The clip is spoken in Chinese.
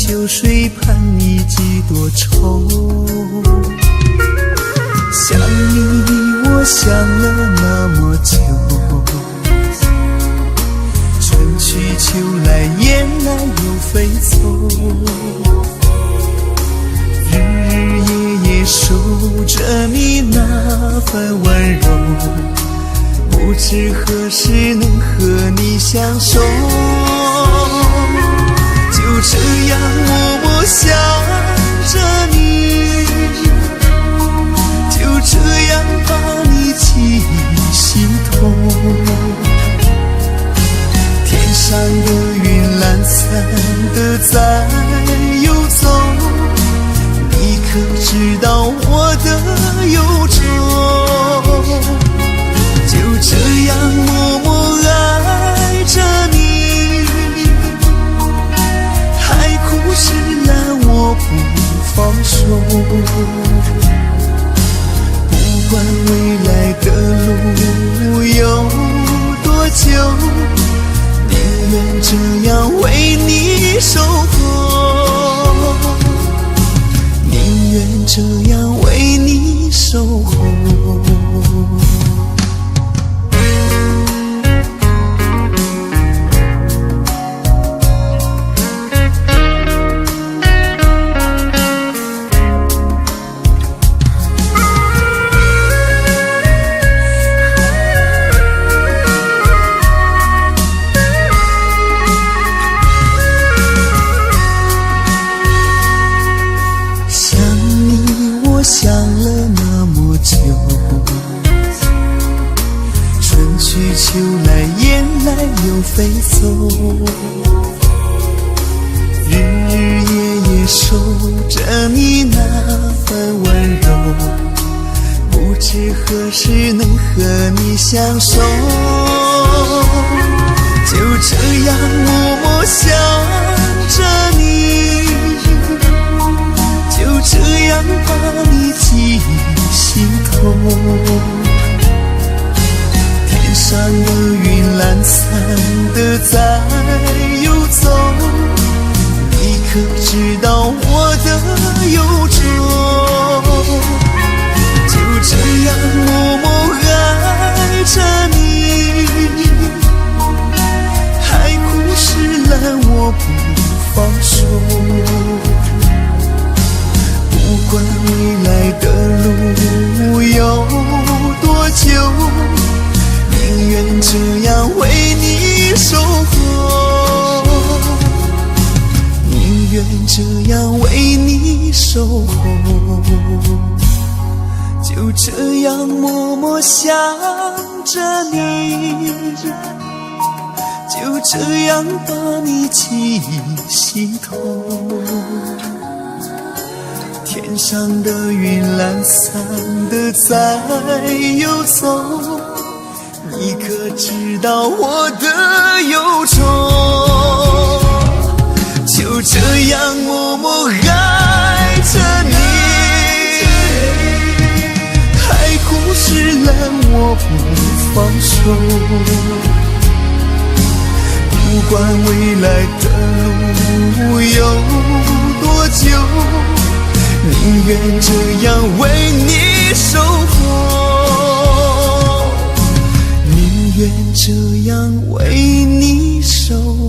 秋水盼你几多愁。想你我想了那么久，春去秋来雁来又飞走，日日夜夜守着你那份温柔，不知何时能和你相守。就这样默默想着你，就这样把你记心头。天上的云懒散的在游走，你可知道我的忧愁？就这样默默爱着你，海枯石烂我不放手。不管未来的路有多久，宁愿这样为你守候，宁愿这样为你守候。想了那么久，春去秋来雁来又飞走，日日夜夜守着你那份温柔，不知何时能和你相守。就这样默默想着你，就这样把你记心头。天上的云懒散的在游走，你可知道我的忧愁？就这样默默爱着你，海枯石烂我不放手。不管未来的路有多久，宁愿这样为你守候，宁愿这样为你守候。就这样默默想着你，就这样把你记心头。天上的云懒散的在游走，你可知道我的忧愁？就这样默默爱着你，海枯石烂我不放手。不管未来的路有多久，宁愿这样为你守候，宁愿这样为你守候。